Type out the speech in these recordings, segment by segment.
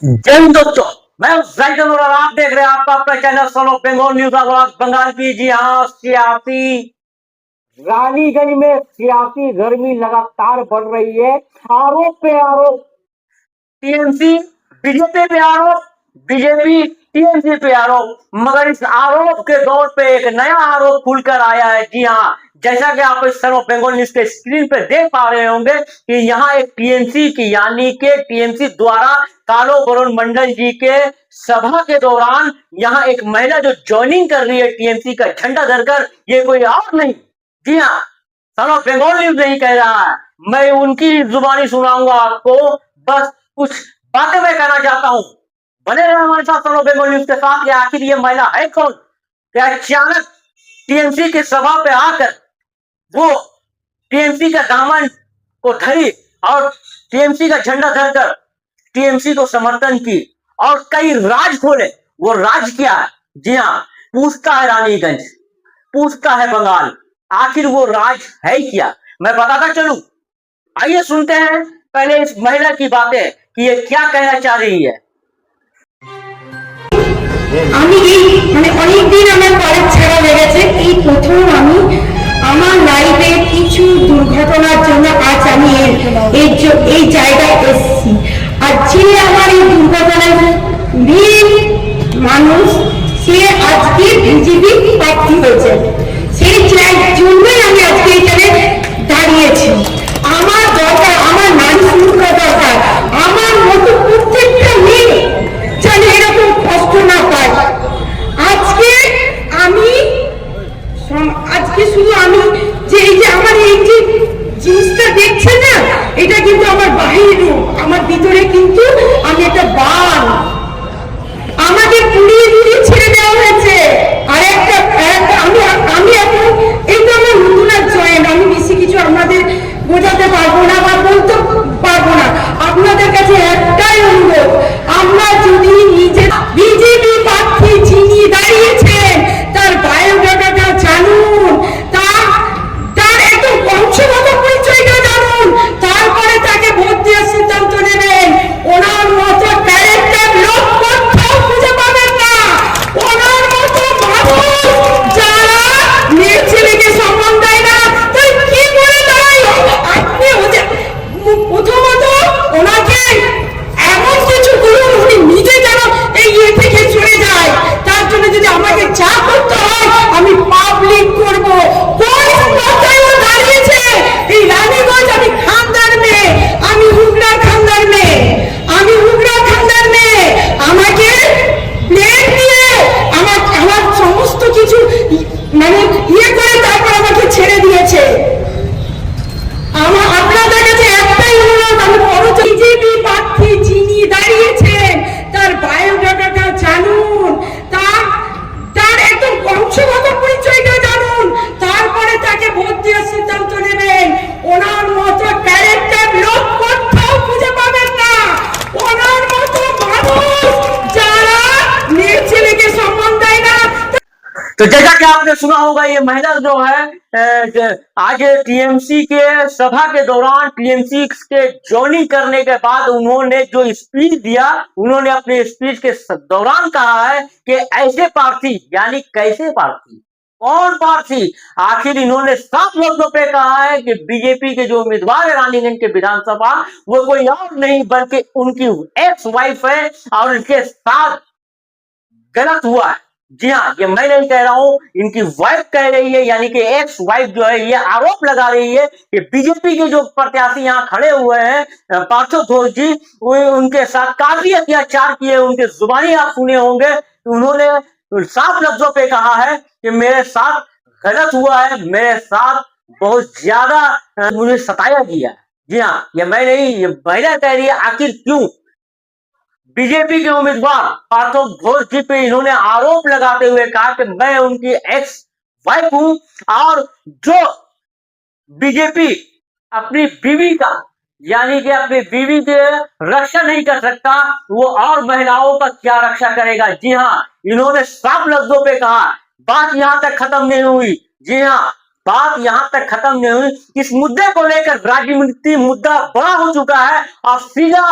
जय हिंद दोस्तों। मैं जैदुल और आप देख रहे हैं आपका अपना channel son of Bengal news आवाज बंगाल की। जी हाँ, सियासी रानीगंज में सियासी गर्मी लगातार बढ़ रही है। आरोप पे आरोप, टीएमसी बीजेपी पे आरोप, बीजेपी टीएमसी पे आरोप, मगर इस आरोप के दौर पे एक नया आरोप खुलकर आया है। जी हाँ, जैसा कि आप इस सन ऑफ बंगाल न्यूज के स्क्रीन पे देख पा रहे होंगे कि यहाँ एक टीएमसी की यानी के टीएमसी द्वारा कालो वरुण मंडल जी के सभा के दौरान यहाँ एक महिला जो ज्वाइनिंग कर रही है टीएमसी का झंडा धरकर, ये कोई और नहीं, जी हाँ, सन ऑफ बंगाल न्यूज नहीं कह रहा है, मैं उनकी जुबानी सुनाऊंगा आपको। बस कुछ बातें मैं कहना चाहता हूं, बने रहे हमारे साथ सन ऑफ बंगाल न्यूज के साथ। कि आखिर ये महिला है कौन? क्या अचानक टीएमसी की सभा पे आकर वो टीएमसी का दामन को धरी और टीएमसी का झंडा धरकर टीएमसी को समर्थन की और कई राज खोले। वो राज क्या है? जी हाँ, पूछता है रानीगंज, पूछता है बंगाल, आखिर वो राज है क्या? मैं बताता चलूं, आइए सुनते हैं पहले इस महिला की बातें कि ये क्या कहना चाह रही है। আমি এই মানে অনেকদিন আমার কলেজ ছাড়া হয়ে গেছে, এই প্রথম আমি আমার লাইফে কিছু দুর্ঘটনার জন্য আজ আমি এই জায়গায় এসেছি। আর যে আমার এই দুর্ঘটনায় মেন মানুষ, সে আজকে বিজেপি প্রার্থী হয়েছে, সেই জন্যই আমি আজকে এখানে দাঁড়িয়েছি। আমার দরকার, আমার নারী সুরক্ষা দরকার, আমার মতো প্রত্যেকটা মেয়ে যেন এরকম কষ্ট না পায়। আজকে আমি আজকে শুধু আমি যে এই যে আমার এই যে জিনিসটা দেখছে না, এটা কিন্তু আমার বাহির রূপ, আমার ভিতরে কিন্তু আমি একটা বান। আমাকে পুড়িয়ে দিয়ে ছেড়ে দেওয়া হয়েছে। আর একটা আমি আমি এখন এই তো আমার নতুন জয়েন, আমি বেশি কিছু আপনাদের বোঝাতে পারবো না বা বলতে পারবো না। আপনাদের কাছে একটাই অনুরোধ, আমরা যদি নিজে বিজেপি প্রার্থী যিনি দাঁড়িয়েছেন তার বায়োডাটাটা জানুন, তার একটু বংশগত পরিচয়টা জানুন, তারপরে তাকে ভোট দেওয়ার সিদ্ধান্ত নেবেন। ওনার মতো ক্যারেক্টার লোক কোথাও খুঁজে পাবেন না। ওনার মতো মানুষ যারা মেয়ে ছেলেকে সম্মান দেয় না, তাই কি করে দাঁড়ায়? আপনি প্রথমত ওনাকে এমন কিছু করুন উনি নিজে যেন এই ইয়ে থেকে চলে যায়। তার জন্য যদি আমাকে যা করতে হয় আমি পাবলিক করব। কোন কথায় ও দাঁড়িয়েছে? এই রানীগঞ্জ, আমি খানদার মেয়ে, আমি উগরা খানদার মেয়ে, আমি উগরা খানদার মেয়ে। আমাকে প্লেন দিয়ে আমার আমার সমস্ত কিছু মানে ইয়ে করে তারপর আমাকে ছেড়ে দিয়েছে। আপনাদের কাছে একটাই অনুরোধ, আমি বড় বিজেপি প্রার্থী যিনি দাঁড়িয়েছেন তার বায়োডাটাটা জানুন, তার একদম বংশগত পরিচয়টা জানুন, তারপরে তাকে ভোট দেওয়ার সিদ্ধান্ত নেবেন। ওনার মতো ক্যারেক্টার লোক কোথাও খুঁজে পাবেন না। ওনার মতো মানুষ যারা মেয়ে ছেলেকে সম্মান দেয় না। तो जैसा कि आपने सुना होगा, ये महिला जो है आज टीएमसी के सभा के दौरान टीएमसी के ज्वाइनिंग करने के बाद उन्होंने जो स्पीच दिया, उन्होंने अपने स्पीच के दौरान कहा है कि ऐसे प्रार्थी यानी कैसे प्रार्थी, कौन प्रार्थी? आखिर इन्होंने साफ लफ्जों पे कहा है कि बीजेपी के जो उम्मीदवार है रानीगंज के विधानसभा, वो कोई और नहीं बल्कि उनकी एक्स वाइफ है और उनके साथ गलत हुआ है। जी हाँ, ये मैं नहीं कह रहा हूं, इनकी वाइफ कह रही है, यानी कि एक्स वाइफ जो है ये आरोप लगा रही है कि बीजेपी के जो प्रत्याशी यहाँ खड़े हुए हैं पार्थो घोष जी, उनके साथ काफी अत्याचार किए। उनके जुबानी आप सुने होंगे, उन्होंने साफ लफ्जों पे कहा है कि मेरे साथ गलत हुआ है, मेरे साथ बहुत ज्यादा मुझे सताया गया है। जी हाँ, ये मैं नहीं, ये महिला कह रही है। आखिर क्यों? बीजेपी के उम्मीदवार पार्थो घोष जी पे इन्होंने आरोप लगाते हुए कहा कि मैं उनकी एक्स वाइफ हूं और जो बीजेपी अपनी बीवी का यानी कि अपनी बीवी के रक्षा नहीं कर सकता, वो और महिलाओं का क्या रक्षा करेगा? जी हाँ, इन्होंने साफ लफ्जों पे कहा। बात यहां तक खत्म नहीं हुई। जी हाँ, बात यहाँ तक खत्म नहीं हुई। इस मुद्दे को लेकर राजनीति मुद्दा बड़ा हो चुका है और सीधा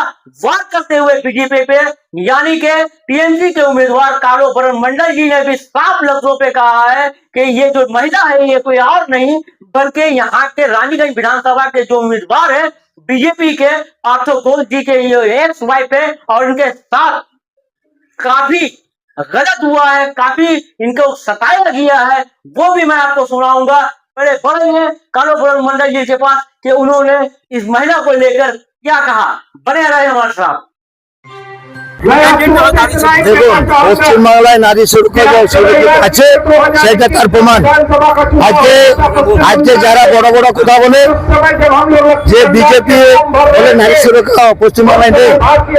वार करते हुए बीजेपी पे यानी के टीएमसी के उम्मीदवार कालो मंडल जी ने भी साफ लफ्जों पे कहा है कि ये जो महिला है ये कोई और नहीं बल्कि यहाँ के रानीगंज विधानसभा के जो उम्मीदवार है बीजेपी के पार्थो घोष जी के ये एक्स वाइफ है और इनके साथ काफी गलत हुआ है, काफी इनको सताया गया है, वो भी मैं आपको सुनाऊंगा। पहले बढ़ेंगे कालो मंडल जी के पास कि उन्होंने इस महिला को लेकर क्या कहा। बने रहे हमारे साथ। দেখুন পশ্চিমবাংলায় নারী সুরক্ষা আছে সেটা তার প্রমাণ। আজকে আজকে যারা বড় বড় কথা বলে যে বিজেপি বলে নারী সুরক্ষা পশ্চিমবাংলায় নেই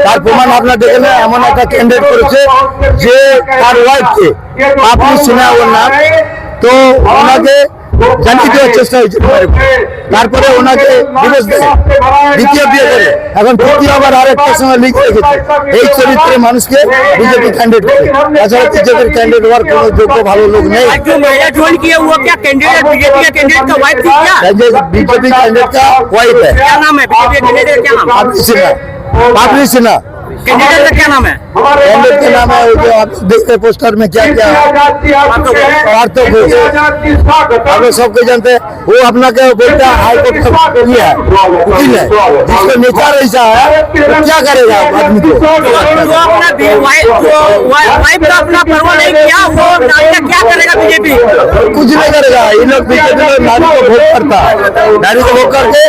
তার প্রমাণ আপনারা দেখে নেন। এমন একটা ক্যান্ডিডেট করেছে যে তার ওয়াইফকে আপনি সিনহা ওর নাম, তো ওনাকে জানিয়ে দেওয়ার চেষ্টা হয়েছে, তারপরে ওনাকে ডিভোর্স দেয়, দ্বিতীয় বিয়ে করে এখন তৃতীয়বার আরেকটার সঙ্গে লিঙ্ক রেখেছে। এই চরিত্রে মানুষকে বিজেপি ক্যান্ডিডেট করে, তাছাড়া বিজেপির ক্যান্ডিডেট হওয়ার কোনো যোগ্য ভালো লোক নেই। बीजेपी कैंडिडेट का वाइफ थी क्या? बीजेपी कैंडिडेट का वाइफ है। क्या नाम है बीजेपी कैंडिडेट? क्या नाम? बाबरी सिन्हा। बाबरी सिन्हा कैंडिडेट का क्या नाम है? कैंडिडेट का नाम है जो आप देखते हैं पोस्टर में क्या क्या पार्थो घोष, आप लोग सबके जानते हैं। वो अपना क्या बोलता है हाईकोर्ट का ये है वकील है, जिसका नेचर ऐसा है तो क्या करेगा आदमी को। जो अपना वाइफ का अपना परवाह नहीं किया वो नाम क्या करेगा बीजेपी? कुछ नहीं करेगा। ये लोग बीजेपी लोग नारी को वोट करता है, नारी को वोट करके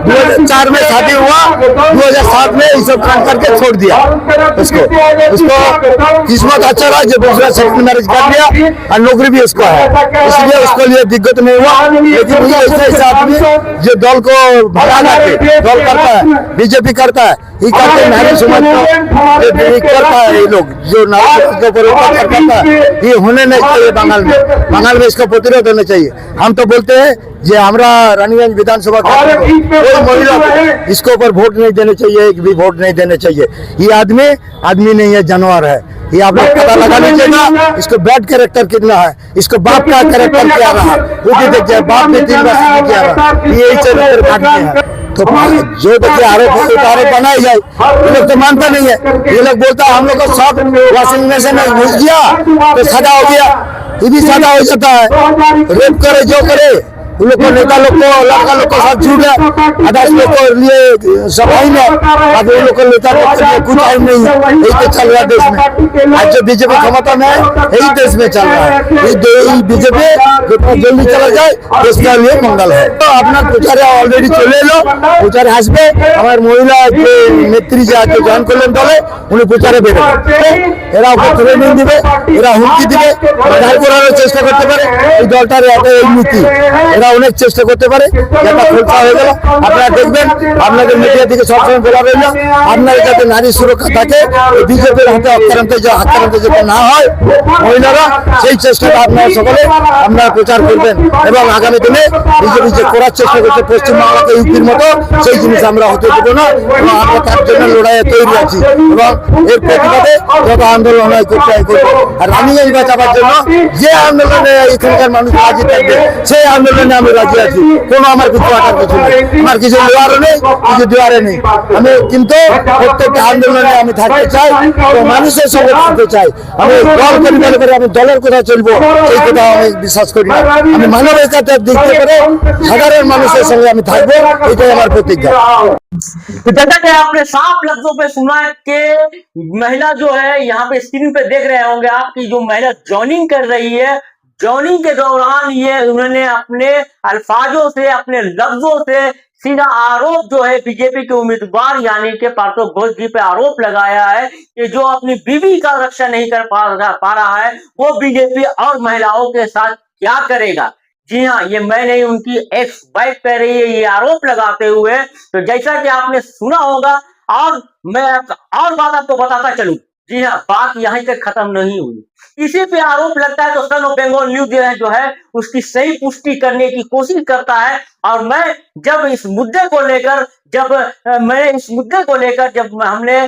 2004 में शादी हुआ, 2007 में ये सब काम करके छोड़ दिया उसको किस्मत अच्छा रहा जो दूसरा सेकंड मैरिज कर लिया और नौकरी भी उसको है, इसलिए उसको लिए दिक्कत नहीं हुआ। लेकिन मुझे ऐसा आदमी जो दल को भगा के दल करता है, बीजेपी करता है, ये करते नारी समाज को करता है। ये लोग जो नारी के ऊपर अत्याचार करता है ये होने नहीं चाहिए। बंगाल में इसका प्रतिरोध होना चाहिए। हम तो बोलते हैं जो हमारा रानीगंज विधानसभा का कोई महिला इसके ऊपर वोट नहीं देने चाहिए, एक भी वोट नहीं देने चाहिए। ये आदमी नहीं है, जानवर है। ये आप लोग पता लगा लीजिएगा इसको बैड कैरेक्टर कितना है, इसको बाप का कैरेक्टर क्या रहा वो भी देखिए, बाप भी 3 बार क्या रहा, यही चरित्र काटते हैं। तो जो देखिए आरोप बनाया जाए, ये लोग तो मानता नहीं है। ये लोग बोलता है हम लोग को सब वॉशिंग मशीन में घुस गया तो सजा हो गया, ये भी सजा हो जाता है। रेप करे जो करे उन लोग को नेता लोग को लड़का लोग को साथ छूट है, अदालत लोग को लिए सफाई में अब उन लोग को नेता लोग के लिए कुछ टाइम नहीं है। यही तो चल रहा है देश में। आज जो बीजेपी क्षमता में है यही देश में चल रहा है। बीजेपी जितना जल्दी चला जाए देश के लिए मंगल है। तो अपना प्रचारे অলরেডি চলে এলো, প্রচারে আসবে। আমার মহিলা নেত্রী যে আছে জয়েন করলেন দলে উনি প্রচারে বেরোবে, এরা ওকে ট্রেনিং দিবে, এরা হুমকি দিবে, দাঁড় করানোর চেষ্টা করতে পারে। এই দলটার এই নীতি এরা অনেক চেষ্টা করতে পারে। যেটা খোলসা হয়ে গেল আপনারা দেখবেন, আপনাদের মিডিয়া থেকে সবসময় বলা রইল আপনারা যাতে নারী সুরক্ষা থাকে, বিজেপির হাতে আক্রান্ত যাতে না হয় মহিলারা, সেই চেষ্টাটা আপনারা সকলে আপনারা প্রচার করবেন। এবং আগামী দিনে বিজেপি যে করার চেষ্টা করছে পশ্চিমবাংলাকে ইউপির মতো, সেই জিনিস আমরা হতে দেবো না এবং আমরা তার জন্য লড়াইয়ে তৈরি আছি এবং এর প্রতিবাদে যত আন্দোলন হয় করতে করবো। আর রানীগঞ্জ বাঁচাবার জন্য যে আন্দোলনে এখানকার মানুষ রাজি থাকবে সেই আন্দোলনে আমি রাজি আছি। কোনো আমার কিছু আটার কিছু নেই, আমার কিছু দেওয়ারও নেই, কিছু দেওয়ারে নেই। আমি কিন্তু প্রত্যেকটা আন্দোলনে আমি থাকতে চাই, মানুষের সঙ্গে থাকতে চাই। আমি দল পরিবার করে আমি দলের কথা চলবো এই কথা আমি বিশ্বাস করি না। আমি মানবিকতার দিক থেকে সাধারণ মানুষের সঙ্গে আমি থাকবো, এটাই আমার প্রতিজ্ঞা। तो जैसा कि आपने साफ लफ्जों पे सुना कि महिला जो है यहाँ पे स्क्रीन पे देख रहे होंगे आपकी जो महिला जॉइनिंग कर रही है, जॉइनिंग के दौरान ये उन्होंने अपने अल्फाजों से अपने लफ्जों से सीधा आरोप जो है बीजेपी के उम्मीदवार यानी कि पार्थो घोष जी पे आरोप लगाया है कि जो अपनी बीवी का रक्षा नहीं कर पा रहा है वो बीजेपी और महिलाओं के साथ क्या करेगा। जी हाँ, ये मैं नहीं उनकी एक्स वाइफ कह रही है ये आरोप लगाते हुए। तो जैसा कि आपने सुना होगा और मैं और बात आपको बताता चलूं। जी हाँ, बात यहीं तक खत्म नहीं हुई, इसी पे आरोप लगता है तो सन ऑफ बंगाल न्यूज जो है उसकी सही पुष्टि करने की कोशिश करता है। और मैं जब इस मुद्दे को लेकर जब हमने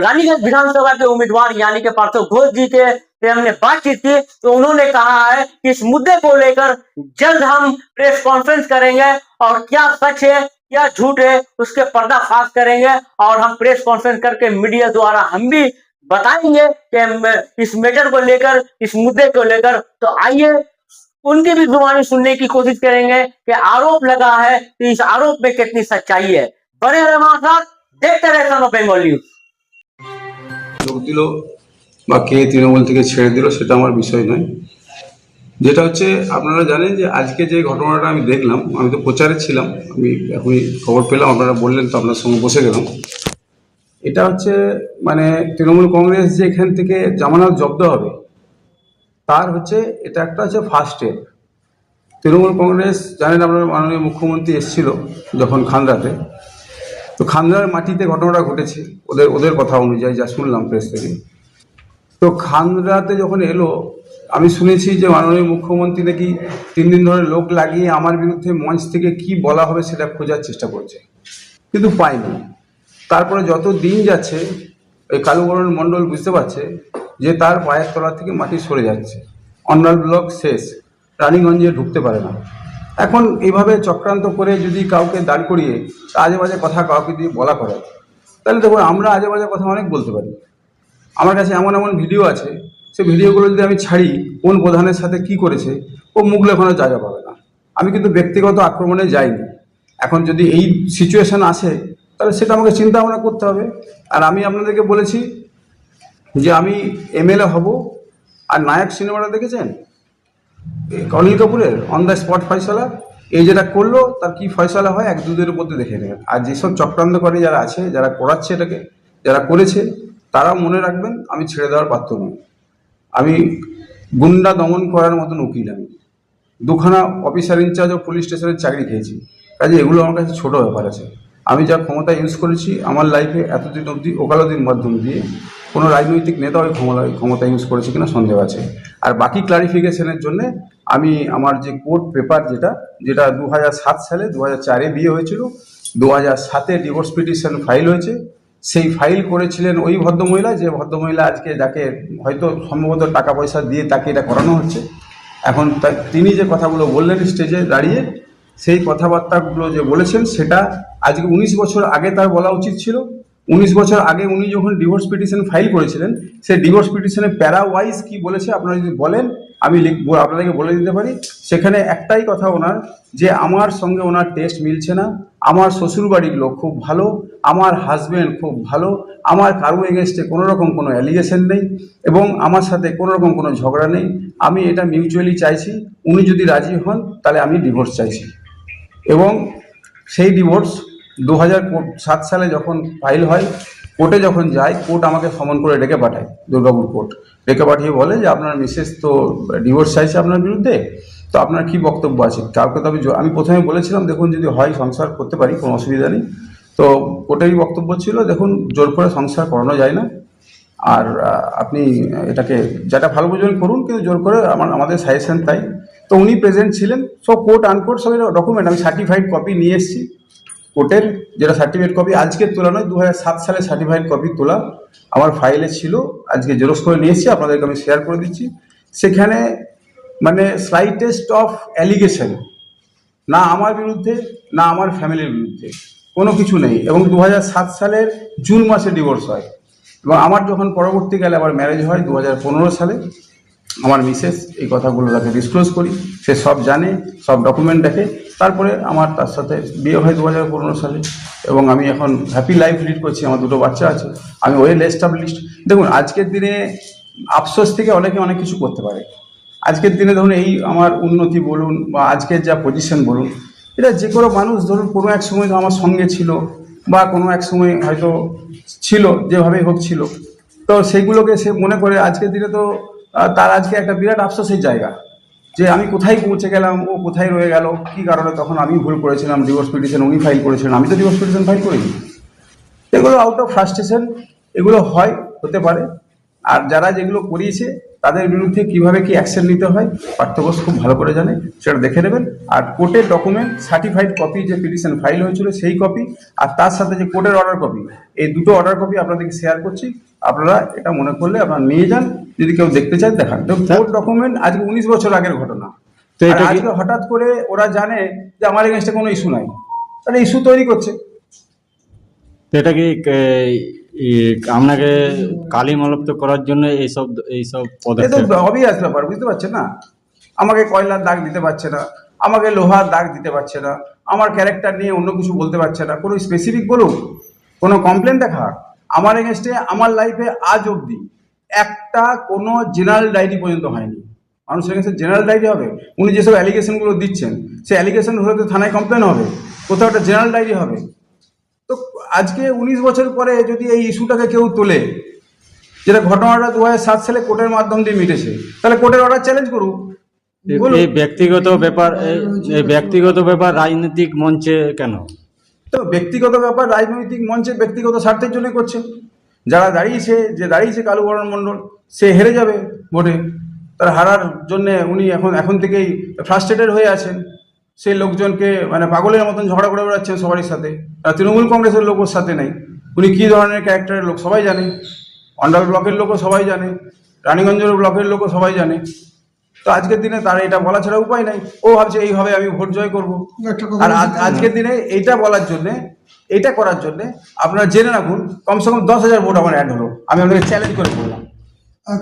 रानीगंज विधानसभा के उम्मीदवार यानी कि पार्थो घोष जी के से हमने बातचीत की तो उन्होंने कहा है कि इस मुद्दे को लेकर जल्द हम प्रेस कॉन्फ्रेंस करेंगे और क्या सच है क्या झूठ है उसके पर्दाफाश करेंगे और हम प्रेस कॉन्फ्रेंस करके मीडिया द्वारा हम भी बताएंगे कि इस मैटर को लेकर इस मुद्दे को लेकर। तो आइए उनकी भी जुबानी सुनने की कोशिश करेंगे कि आरोप लगा है तो इस आरोप में कितनी सच्चाई है। बने रहे हमारे साथ, देखते रहे सन ऑफ बेंगल न्यूज। যোগ দিল বা কে তৃণমূল থেকে ছেড়ে দিল সেটা আমার বিষয় নয়। যেটা হচ্ছে আপনারা জানেন যে আজকে যে ঘটনাটা আমি দেখলাম, আমি তো প্রচারে ছিলাম, আমি এখনই খবর পেলাম, আপনারা বললেন তো আপনার সঙ্গে বসে গেলাম। এটা হচ্ছে মানে তৃণমূল কংগ্রেস যে এখান থেকে জামানত জব্দ হবে তার হচ্ছে এটা একটা হচ্ছে ফার্স্ট স্টেপ। তৃণমূল কংগ্রেস জানেন আপনার মাননীয় মুখ্যমন্ত্রী এসেছিল যখন খানরাতে, তো খানরার মাটিতে ঘটনাটা ঘটেছে ওদের কথা অনুযায়ী যা শুনলাম প্রেস থেকে। তো খানরাতে যখন এলো আমি শুনেছি যে মাননীয় মুখ্যমন্ত্রী নাকি 3 দিন ধরে লোক লাগিয়ে আমার বিরুদ্ধে মঞ্চ থেকে কি বলা হবে সেটা খোঁজার চেষ্টা করছে, কিন্তু পাইনি। তারপরে যত দিন যাচ্ছে ওই কালুবরণ মণ্ডল বুঝতে পারছে যে তার পায়ের তলা থেকে মাটি সরে যাচ্ছে, অন্যাল ব্লক শেষ, রানীগঞ্জে ঢুকতে পারে না। এখন এইভাবে চক্রান্ত করে যদি কাউকে দাঁড় করিয়ে আজে বাজে কথা কাউকে দিয়ে বলা করে, তাহলে দেখুন আমরা আজে বাজে কথা অনেক বলতে পারি। আমার কাছে এমন এমন ভিডিও আছে, সেই ভিডিওগুলো যদি আমি ছাড়ি কোন প্রধানের সাথে কি করেছে ও মুখ লেখানোর জায়গা পাবে না। আমি কিন্তু ব্যক্তিগত আক্রমণে যাইনি। এখন যদি এই সিচুয়েশন আসে তাহলে সেটা আমাকে চিন্তা ভাবনা করতে হবে। আর আমি আপনাদেরকে বলেছি যে আমি এমএলএ হব। আর নায়ক সিনেমাটা দেখেছেন অনিল কাপুরের অন দ্য স্পট ফয়সালা, এই যেটা করলো তার কি ফয়সালা হয় 1-2 দিনের মধ্যে দেখে নেবেন। আর যেসব চক্রান্তকারী যারা আছে, যারা করাচ্ছে এটাকে, যারা করেছে, তারাও মনে রাখবেন আমি ছেড়ে দেওয়ার পাত্র নই। আমি গুন্ডা দমন করার মতন উকিল। আমি 2খানা অফিসার ইনচার্জ ও পুলিশ স্টেশনের চাকরি খেয়েছি, কাজে এগুলো আমার কাছে ছোটো ব্যাপার আছে। আমি যা ক্ষমতা ইউজ করেছি আমার লাইফে এতদিন অবধি ওকালতির মাধ্যম দিয়ে, কোনো রাজনৈতিক নেতা ওই ক্ষমতা ইউজ করেছে কিনা সন্দেহ আছে। আর বাকি ক্লারিফিকেশনের জন্য আমি আমার যে কোর্ট পেপার যেটা 2007 সালে 2004-এ বিয়ে হয়েছিল, 2007-এ ডিভোর্স পিটিশন ফাইল হয়েছে, সেই ফাইল করেছিলেন ওই ভদ্রমহিলা, যে ভদ্রমহিলা আজকে যাকে হয়তো সম্ভবত টাকা পয়সা দিয়ে তাকে এটা করানো হচ্ছে। এখন তিনি যে কথাগুলো বললেন স্টেজে দাঁড়িয়ে, সেই কথাবার্তাগুলো যে বলেছেন সেটা আজকে 19 বছর আগে তার বলা উচিত ছিল। 19 বছর আগে উনি যখন ডিভোর্স পিটিশন ফাইল করেছিলেন, সেই ডিভোর্স পিটিশনে প্যারা ওয়াইজ কি বলেছে আপনারা যদি বলেন আমি আপনাদেরকে বলে দিতে পারি। সেখানে একটাই কথা ওনার, যে আমার সঙ্গে ওনার টেস্ট মিলছে না, আমার শ্বশুরবাড়ির লোক খুব ভালো, আমার হাজব্যান্ড খুব ভালো, আমার কারো এগেনস্টে কোনো রকম কোনো অ্যালিগেশন নেই এবং আমার সাথে কোনো রকম কোনো ঝগড়া নেই। আমি এটা মিউচুয়ালি চাইছি, উনি যদি রাজি হন তাহলে আমি ডিভোর্স চাইছি। এবং সেই ডিভোর্স 2007 সালে যখন ফাইল হয়, কোর্টে যখন যায়, কোর্ট আমাকে সমন করে ডেকে পাঠায়, দুর্গাপুর কোর্ট ডেকে পাঠিয়ে বলে যে আপনার মিসেস তো ডিভোর্স চাইছে আপনার বিরুদ্ধে, তো আপনার কি বক্তব্য আছে। কাউকে তো আমি প্রথমে বলেছিলাম দেখুন যদি হয় সংসার করতে পারি, কোনো অসুবিধা নেই। তো কোর্টেরই বক্তব্য ছিল দেখুন জোর করে সংসার করানো যায় না, আর আপনি এটাকে যেটা ভালো বুঝবেন করুন, কিন্তু জোর করে আমাদের সাজেশন তাই। তো উনি প্রেজেন্ট ছিলেন, সব কোর্ট আনকোর্ট সব ডকুমেন্ট আমি সার্টিফাইড কপি নিয়ে এসেছি কোর্টের, যেটা সার্টিফিকেট কপি আজকের তোলা নয়, 2007 সালে সার্টিফাইড কপি তোলা আমার ফাইলে ছিল, আজকে জেরক্স করে নিয়ে এসেছি, আপনাদেরকে আমি শেয়ার করে দিচ্ছি। সেখানে মানে স্লাইটেস্ট অফ অ্যালিগেশন না আমার বিরুদ্ধে না আমার ফ্যামিলির বিরুদ্ধে, কোনো কিছু নেই। এবং 2007 সালের জুন মাসে ডিভোর্স হয় এবং আমার যখন পরবর্তীকালে আবার ম্যারেজ হয় 2015 সালে, আমার মিসেস এই কথাগুলো তাকে ডিসক্লোজ করি, সে সব জানে, সব ডকুমেন্ট দেখে, তারপরে আমার তার সাথে বিয়ে হয় 2015 সালে এবং আমি এখন হ্যাপি লাইফ লিড করছি, আমার 2টো বাচ্চা আছে, আমি ওয়েল এস্টাবলিশড। দেখুন আজকের দিনে আফসোস থেকে অনেকে অনেক কিছু করতে পারে। আজকের দিনে ধরুন এই আমার উন্নতি বলুন বা আজকের যা পজিশন বলুন, এটা যে কোনো মানুষ ধরুন কোনো এক সময় তো আমার সঙ্গে ছিল বা কোনো এক সময় হয়তো ছিল, যেভাবেই হোক ছিল, তো সেইগুলোকে সে মনে করে আজকের দিনে তো তার আজকে একটা বিরাট আফসোসের জায়গা যে আমি কোথায় পৌঁছে গেলাম, ও কোথায় রয়ে গেল, কী কারণে তখন আমি ভুল করেছিলাম, ডিভোর্স পিটিশন উনি ফাইল করেছিলেন, আমি তো ডিভোর্স পিটিশন ফাইল করিনি। এগুলো আউট অফ ফ্রাস্ট্রেশন, এগুলো হতে পারে। আর যারা যেগুলো করিয়েছে তাদের বিরুদ্ধে কিভাবে কি অ্যাকশন নিতে হয় পার্থবোস খুব ভালো করে জানে, সেটা দেখে নেবেন। আর কোর্টের ডকুমেন্ট সার্টিফাইড কপি যে পিটিশন ফাইল হয়েছিল সেই কপি, আর তার সাথে যে কোর্টের অর্ডার কপি, এই 2টো অর্ডার কপি আপনাদেরকে শেয়ার করছি, আপনারা এটা মনে করলে আপনারা নিয়ে যান, যদি কেউ দেখতে চায় দেখান। কোর্ট ডকুমেন্ট আজকে 19 বছর আগের ঘটনা। তো এটা আর কি- আজকে হঠাৎ করে ওরা জানে যে আমার এগেনস্টে কোনো ইস্যু নাই, তাহলে ইস্যু তৈরি করছে। তো এটা কি আপনাকে কালি মলপ্ত করার জন্য এইসব এ তো পদক্ষেপ? অবভিয়াস ব্যাপার, বুঝতে পারছেন না? আমাকে কয়লার দাগ দিতে পারছে না, আমাকে লোহার দাগ দিতে পারছে না, আমার ক্যারেক্টার নিয়ে অন্য কিছু বলতে পারছে না, কোনো স্পেসিফিক বলুক, কোনো কমপ্লেন দেখা। আমার এগেনস্টে আমার লাইফে আজ অবধি একটা কোনো জেনারেল ডায়েরি পর্যন্ত হয়নি। মানুষের এগেনস্টে জেনারেল ডায়েরি হবে? উনি যেসব অ্যালিগেশনগুলো দিচ্ছেন, সেই অ্যালিগেশন হলে তো থানায় কমপ্লেন হবে, কোথাও একটা জেনারেল ডায়েরি হবে। তো আজকে 19 বছর পরে যদি এই ইস্যুটাকে কেউ তোলে, যেটা ঘটনাটা 2007 সালে কোর্টের মাধ্যম দিয়ে মিটেছে, তাহলে কোর্টের অর্ডার চ্যালেঞ্জ করুক, বলুক। এই ব্যক্তিগত ব্যাপার, এই ব্যক্তিগত ব্যাপার রাজনৈতিক মঞ্চে কেন? তো ব্যক্তিগত ব্যাপার রাজনৈতিক মঞ্চে ব্যক্তিগত স্বার্থের জন্য করছে। যারা দাঁড়িয়েছে কালুবরণ মণ্ডল, সে হেরে যাবে ভোটে, তার হারার জন্য উনি এখন থেকেই ফ্রাস্ট্রেটেড হয়ে আছেন। সেই লোকজনকে মানে পাগলের মতন ঝগড়া করে বেড়াচ্ছেন সবারই সাথে। আর তৃণমূল কংগ্রেসের লোকের সাথে নেই। উনি কী ধরনের ক্যারেক্টারের লোক সবাই জানে, অন্ডার ব্লকের লোকও সবাই জানে, রানীগঞ্জ ব্লকের লোকও সবাই জানে। তো আজকের দিনে তার এটা বলা ছাড়া উপায় নাই। ও ভাবছে এইভাবে আমি ভোট জয় করব। আর আজকের দিনে এইটা বলার জন্য, এটা করার জন্য আপনারা জেনে রাখুন, কমসে কম 10,000 ভোট আমার অ্যাড হলো। আমি আপনাকে চ্যালেঞ্জ করে বললাম।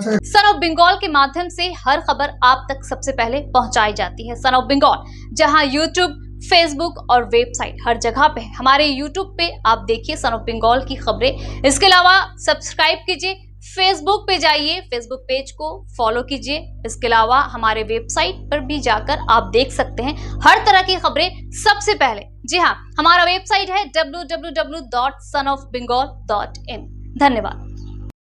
सन ऑफ बंगाल के माध्यम से हर खबर आप तक सबसे पहले पहुंचाई जाती है। सन ऑफ बंगाल, जहां यूट्यूब, फेसबुक और वेबसाइट हर जगह पे है। हमारे यूट्यूब पे आप देखिए सन ऑफ बंगाल की खबरें। इसके अलावा सब्सक्राइब कीजिए, फेसबुक पे जाइए, फेसबुक पेज को फॉलो कीजिए। इसके अलावा हमारे वेबसाइट पर भी जाकर आप देख सकते हैं हर तरह की खबरें सबसे पहले। जी हाँ, हमारा वेबसाइट है www.sonofbengal.in। धन्यवाद।